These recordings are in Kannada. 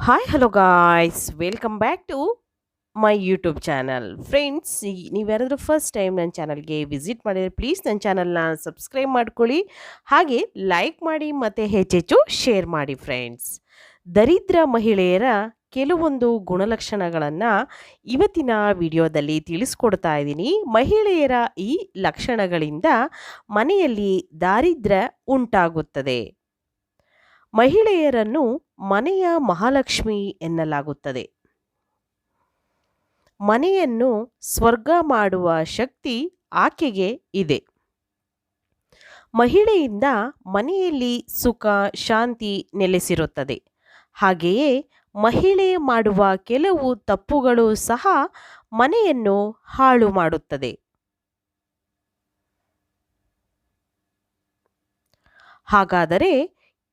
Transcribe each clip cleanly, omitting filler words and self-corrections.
Hi hello guys welcome back to my YouTube channel friends. ನೀವ್ಯಾರಾದರೂ ಫಸ್ಟ್ ಟೈಮ್ ನನ್ನ ಚಾನಲ್ಗೆ ವಿಸಿಟ್ ಮಾಡಿದರೆ ಪ್ಲೀಸ್ ನನ್ನ ಚಾನಲ್ನ ಸಬ್ಸ್ಕ್ರೈಬ್ ಮಾಡ್ಕೊಳ್ಳಿ, ಹಾಗೆ ಲೈಕ್ ಮಾಡಿ ಮತ್ತು ಹೆಚ್ಚೆಚ್ಚು ಶೇರ್ ಮಾಡಿ ಫ್ರೆಂಡ್ಸ್. ದರಿದ್ರ ಮಹಿಳೆಯರ ಕೆಲವೊಂದು ಗುಣಲಕ್ಷಣಗಳನ್ನು ಇವತ್ತಿನ ವಿಡಿಯೋದಲ್ಲಿ ತಿಳಿಸ್ಕೊಡ್ತಾ ಇದ್ದೀನಿ. ಮಹಿಳೆಯರ ಈ ಲಕ್ಷಣಗಳಿಂದ ಮನೆಯಲ್ಲಿ ದಾರಿದ್ರ್ಯ ಉಂಟಾಗುತ್ತದೆ. ಮಹಿಳೆಯರನ್ನು ಮನೆಯ ಮಹಾಲಕ್ಷ್ಮಿ ಎನ್ನಲಾಗುತ್ತದೆ. ಮನೆಯನ್ನು ಸ್ವರ್ಗ ಮಾಡುವ ಶಕ್ತಿ ಆಕೆಗೆ ಇದೆ. ಮಹಿಳೆಯಿಂದ ಮನೆಯಲ್ಲಿ ಸುಖ ಶಾಂತಿ ನೆಲೆಸಿರುತ್ತದೆ. ಹಾಗೆಯೇ ಮಹಿಳೆ ಮಾಡುವ ಕೆಲವು ತಪ್ಪುಗಳು ಸಹ ಮನೆಯನ್ನು ಹಾಳು ಮಾಡುತ್ತದೆ. ಹಾಗಾದರೆ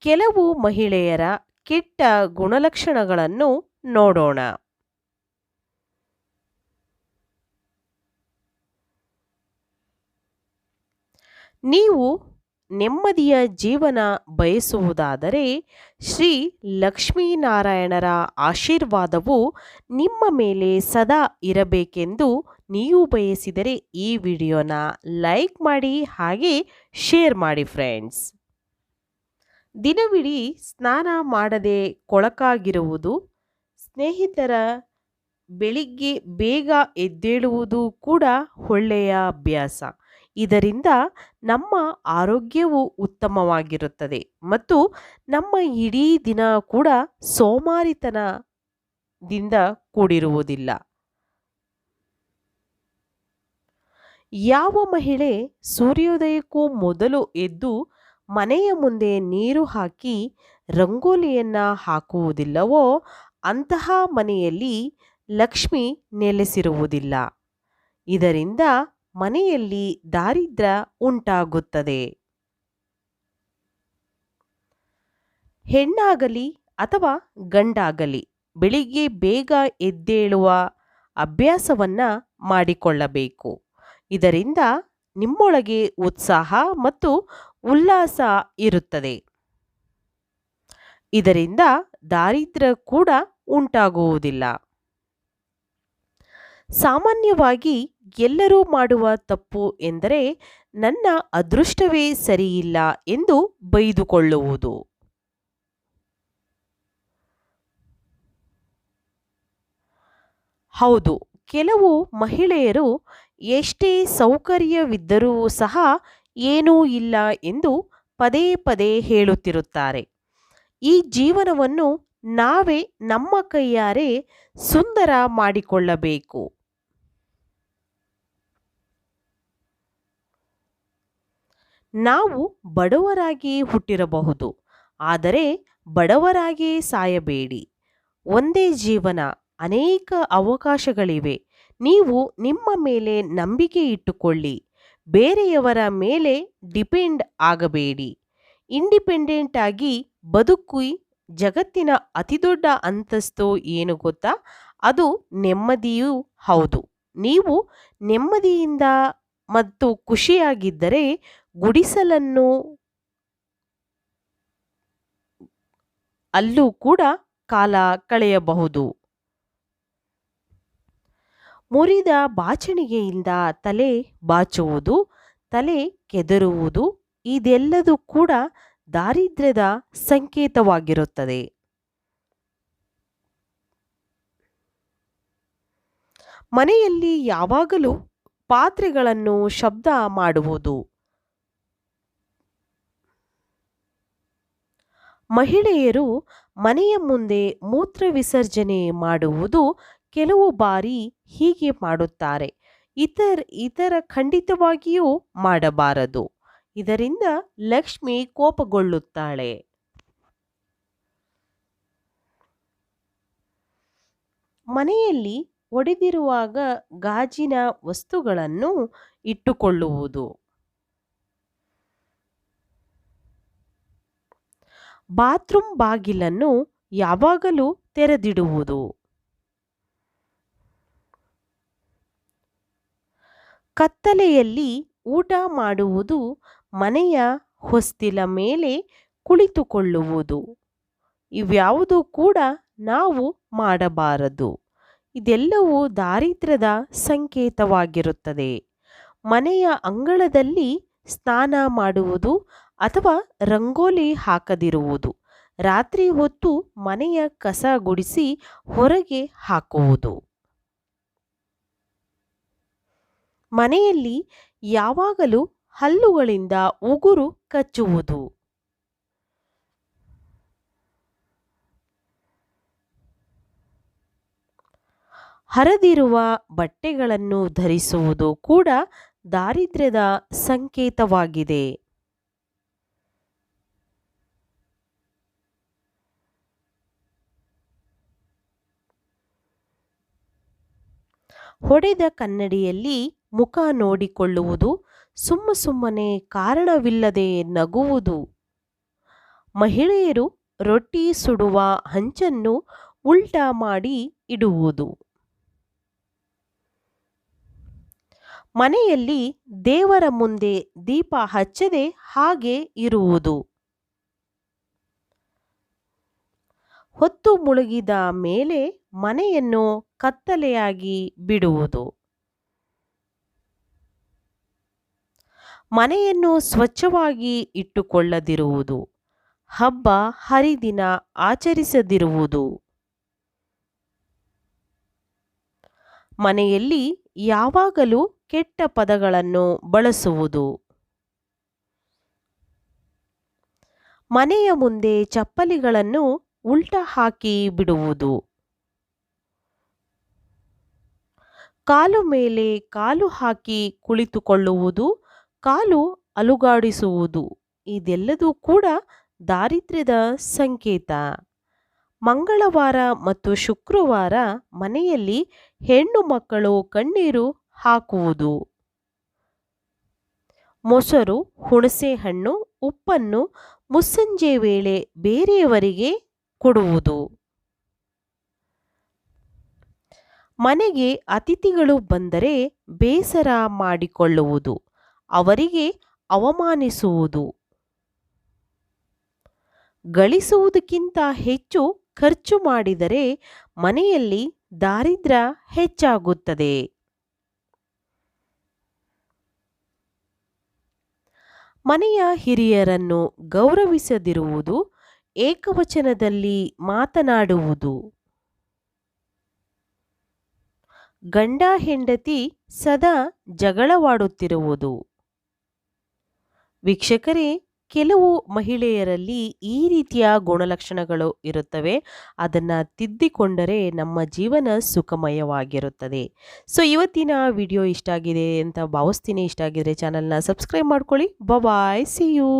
ಕೆಲವು ಮಹಿಳೆಯರ ಕೆಟ್ಟ ಗುಣಲಕ್ಷಣಗಳನ್ನು ನೋಡೋಣ. ನೀವು ನೆಮ್ಮದಿಯ ಜೀವನ ಬಯಸುವುದಾದರೆ ಶ್ರೀ ಲಕ್ಷ್ಮೀನಾರಾಯಣರ ಆಶೀರ್ವಾದವು ನಿಮ್ಮ ಮೇಲೆ ಸದಾ ಇರಬೇಕೆಂದು ನೀವು ಬಯಸಿದರೆ ಈ ವಿಡಿಯೋನ ಲೈಕ್ ಮಾಡಿ ಹಾಗೆ ಶೇರ್ ಮಾಡಿ ಫ್ರೆಂಡ್ಸ್. ದಿನವಿಡೀ ಸ್ನಾನ ಮಾಡದೆ ಕೊಳಕಾಗಿರುವುದು, ಸ್ನೇಹಿತರ ಬೆಳಿಗ್ಗೆ ಬೇಗ ಎದ್ದೇಳುವುದು ಕೂಡ ಒಳ್ಳೆಯ ಅಭ್ಯಾಸ. ಇದರಿಂದ ನಮ್ಮ ಆರೋಗ್ಯವು ಉತ್ತಮವಾಗಿರುತ್ತದೆ ಮತ್ತು ನಮ್ಮ ಇಡೀ ದಿನ ಕೂಡ ಸೋಮಾರಿತನದಿಂದ ಕೂಡಿರುವುದಿಲ್ಲ. ಯಾವ ಮಹಿಳೆ ಸೂರ್ಯೋದಯಕ್ಕೂ ಮೊದಲು ಎದ್ದು ಮನೆಯ ಮುಂದೆ ನೀರು ಹಾಕಿ ರಂಗೋಲಿಯನ್ನು ಹಾಕುವುದಿಲ್ಲವೋ ಅಂತಹ ಮನೆಯಲ್ಲಿ ಲಕ್ಷ್ಮಿ ನೆಲೆಸಿರುವುದಿಲ್ಲ. ಇದರಿಂದ ಮನೆಯಲ್ಲಿ ದಾರಿದ್ರ್ಯ ಉಂಟಾಗುತ್ತದೆ. ಹೆಣ್ಣಾಗಲಿ ಅಥವಾ ಗಂಡಾಗಲಿ ಬೆಳಿಗ್ಗೆ ಬೇಗ ಎದ್ದೇಳುವ ಅಭ್ಯಾಸವನ್ನು ಮಾಡಿಕೊಳ್ಳಬೇಕು. ಇದರಿಂದ ನಿಮ್ಮೊಳಗೆ ಉತ್ಸಾಹ ಮತ್ತು ಉಲ್ಲಾಸ ಇರುತ್ತದೆ. ಇದರಿಂದ ದಾರಿದ್ರ್ಯ ಕೂಡ ಉಂಟಾಗುವುದಿಲ್ಲ. ಸಾಮಾನ್ಯವಾಗಿ ಎಲ್ಲರೂ ಮಾಡುವ ತಪ್ಪು ಎಂದರೆ ನನ್ನ ಅದೃಷ್ಟವೇ ಸರಿಯಿಲ್ಲ ಎಂದು ಬೈದುಕೊಳ್ಳುವುದು. ಹೌದು, ಕೆಲವು ಮಹಿಳೆಯರು ಎಷ್ಟೇ ಸೌಕರ್ಯವಿದ್ದರೂ ಸಹ ಏನೂ ಇಲ್ಲ ಎಂದು ಪದೇ ಪದೇ ಹೇಳುತ್ತಿರುತ್ತಾರೆ. ಈ ಜೀವನವನ್ನು ನಾವೇ ನಮ್ಮ ಕೈಯಾರೆ ಸುಂದರ ಮಾಡಿಕೊಳ್ಳಬೇಕು. ನಾವು ಬಡವರಾಗಿ ಹುಟ್ಟಿರಬಹುದು, ಆದರೆ ಬಡವರಾಗಿ ಸಾಯಬೇಡಿ. ಒಂದೇ ಜೀವನ, ಅನೇಕ ಅವಕಾಶಗಳಿವೆ. ನೀವು ನಿಮ್ಮ ಮೇಲೆ ನಂಬಿಕೆ ಇಟ್ಟುಕೊಳ್ಳಿ. ಬೇರೆಯವರ ಮೇಲೆ ಡಿಪೆಂಡ್ ಆಗಬೇಡಿ. ಇಂಡಿಪೆಂಡೆಂಟ್ ಆಗಿ ಬದುಕಿ. ಜಗತ್ತಿನ ಅತಿದೊಡ್ಡ ಅಂತಸ್ತು ಏನು ಗೊತ್ತಾ? ಅದು ನೆಮ್ಮದಿಯೂ ಹೌದು. ನೀವು ನೆಮ್ಮದಿಯಿಂದ ಮತ್ತು ಖುಷಿಯಾಗಿದ್ದರೆ ಗುಡಿಸಲನ್ನು ಅಲ್ಲೂ ಕೂಡ ಕಾಲ ಕಳೆಯಬಹುದು. ಮುರಿದ ಬಾಚಣಿಗೆಯಿಂದ ತಲೆ ಬಾಚುವುದು, ತಲೆ ಕೆದರುವುದು ಇದೆಲ್ಲದೂ ಕೂಡ ದಾರಿದ್ರ್ಯದ ಸಂಕೇತವಾಗಿರುತ್ತದೆ. ಮನೆಯಲ್ಲಿ ಯಾವಾಗಲೂ ಪಾತ್ರೆಗಳನ್ನು ಶಬ್ದ ಮಾಡುವುದು. ಮಹಿಳೆಯರು ಮನೆಯ ಮುಂದೆ ಮೂತ್ರ ವಿಸರ್ಜನೆ ಮಾಡುವುದು ಕೆಲವು ಬಾರಿ ಹೀಗೆ ಮಾಡುತ್ತಾರೆ. ಇತರ ಖಂಡಿತವಾಗಿಯೂ ಮಾಡಬಾರದು. ಇದರಿಂದ ಲಕ್ಷ್ಮಿ ಕೋಪಗೊಳ್ಳುತ್ತಾಳೆ. ಮನೆಯಲ್ಲಿ ಒಡೆದಿರುವಾಗ ಗಾಜಿನ ವಸ್ತುಗಳನ್ನು ಇಟ್ಟುಕೊಳ್ಳುವುದು. ಬಾತ್ರೂಮ್ ಬಾಗಿಲನ್ನು ಯಾವಾಗಲೂ ತೆರೆದಿಡುವುದು. ಕತ್ತಲೆಯಲ್ಲಿ ಊಟ ಮಾಡುವುದು, ಮನೆಯ ಹೊಸ್ತಿಲ ಮೇಲೆ ಕುಳಿತುಕೊಳ್ಳುವುದು ಇವ್ಯಾವುದೂ ಕೂಡ ನಾವು ಮಾಡಬಾರದು. ಇದೆಲ್ಲವೂ ದಾರಿದ್ರ್ಯದ ಸಂಕೇತವಾಗಿರುತ್ತದೆ. ಮನೆಯ ಅಂಗಳದಲ್ಲಿ ಸ್ನಾನ ಮಾಡುವುದು ಅಥವಾ ರಂಗೋಲಿ ಹಾಕದಿರುವುದು, ರಾತ್ರಿ ಹೊತ್ತು ಮನೆಯ ಕಸ ಗುಡಿಸಿ ಹೊರಗೆ ಹಾಕುವುದು, ಮನೆಯಲ್ಲಿ ಯಾವಾಗಲೂ ಹಲ್ಲುಗಳಿಂದ ಉಗುರು ಕಚ್ಚುವುದು, ಹರಿದಿರುವ ಬಟ್ಟೆಗಳನ್ನು ಧರಿಸುವುದು ಕೂಡ ದಾರಿದ್ರ್ಯದ ಸಂಕೇತವಾಗಿದೆ. ಹೊಡೆದ ಕನ್ನಡಿಯಲ್ಲಿ ಮುಖ ನೋಡಿಕೊಳ್ಳುವುದು, ಸುಮ್ಮನೆ ಕಾರಣವಿಲ್ಲದೆ ನಗುವುದು, ಮಹಿಳೆಯರು ರೊಟ್ಟಿ ಸುಡುವ ಹಂಚನ್ನು ಉಲ್ಟಾ ಮಾಡಿ ಇಡುವುದು, ಮನೆಯಲ್ಲಿ ದೇವರ ಮುಂದೆ ದೀಪ ಹಚ್ಚದೆ ಹಾಗೆ ಇರುವುದು, ಹೊತ್ತು ಮುಳುಗಿದ ಮೇಲೆ ಮನೆಯನ್ನು ಕತ್ತಲೆಯಾಗಿ ಬಿಡುವುದು, ಮನೆಯನ್ನು ಸ್ವಚ್ಛವಾಗಿ ಇಟ್ಟುಕೊಳ್ಳದಿರುವುದು, ಹಬ್ಬ ಹರಿದಿನ ಆಚರಿಸದಿರುವುದು, ಮನೆಯಲ್ಲಿ ಯಾವಾಗಲೂ ಕೆಟ್ಟ ಪದಗಳನ್ನು ಬಳಸುವುದು, ಮನೆಯ ಮುಂದೆ ಚಪ್ಪಲಿಗಳನ್ನು ಉಲ್ಟಾ ಹಾಕಿ ಬಿಡುವುದು, ಕಾಲು ಮೇಲೆ ಕಾಲು ಹಾಕಿ ಕುಳಿತುಕೊಳ್ಳುವುದು, ಕಾಲು ಅಲುಗಾಡಿಸುವುದು, ಇದೆಲ್ಲದೂ ಕೂಡ ದಾರಿದ್ರ್ಯದ ಸಂಕೇತ. ಮಂಗಳವಾರ ಮತ್ತು ಶುಕ್ರವಾರ ಮನೆಯಲ್ಲಿ ಹೆಣ್ಣು ಮಕ್ಕಳು ಕಣ್ಣೀರು ಹಾಕುವುದು, ಮೊಸರು, ಹುಣಸೆಹಣ್ಣು, ಉಪ್ಪನ್ನು ಮುಸ್ಸಂಜೆ ವೇಳೆ ಬೇರೆಯವರಿಗೆ ಕೊಡುವುದು, ಮನೆಗೆ ಅತಿಥಿಗಳು ಬಂದರೆ ಬೇಸರ ಮಾಡಿಕೊಳ್ಳುವುದು, ಅವರಿಗೆ ಅವಮಾನಿಸುವುದು, ಗಳಿಸುವುದಕ್ಕಿಂತ ಹೆಚ್ಚು ಖರ್ಚು ಮಾಡಿದರೆ ಮನೆಯಲ್ಲಿ ದಾರಿದ್ರ್ಯ ಹೆಚ್ಚಾಗುತ್ತದೆ. ಮನೆಯ ಹಿರಿಯರನ್ನು ಗೌರವಿಸದಿರುವುದು, ಏಕವಚನದಲ್ಲಿ ಮಾತನಾಡುವುದು, ಗಂಡ ಹೆಂಡತಿ ಸದಾ ಜಗಳವಾಡುತ್ತಿರುವುದು. ವೀಕ್ಷಕರೇ, ಕೆಲವು ಮಹಿಳೆಯರಲ್ಲಿ ಈ ರೀತಿಯ ಗುಣಲಕ್ಷಣಗಳು ಇರುತ್ತವೆ. ಅದನ್ನು ತಿದ್ದಿಕೊಂಡರೆ ನಮ್ಮ ಜೀವನ ಸುಖಮಯವಾಗಿರುತ್ತದೆ. ಸೊ ಇವತ್ತಿನ ವಿಡಿಯೋ ಇಷ್ಟ ಆಗಿದೆ ಅಂತ ಭಾವಿಸ್ತೀನಿ. ಇಷ್ಟ ಆಗಿದ್ರೆ ಚಾನಲ್ನ ಸಬ್ಸ್ಕ್ರೈಬ್ ಮಾಡ್ಕೊಳ್ಳಿ. ಬಾಯ್, ಸಿ ಯು.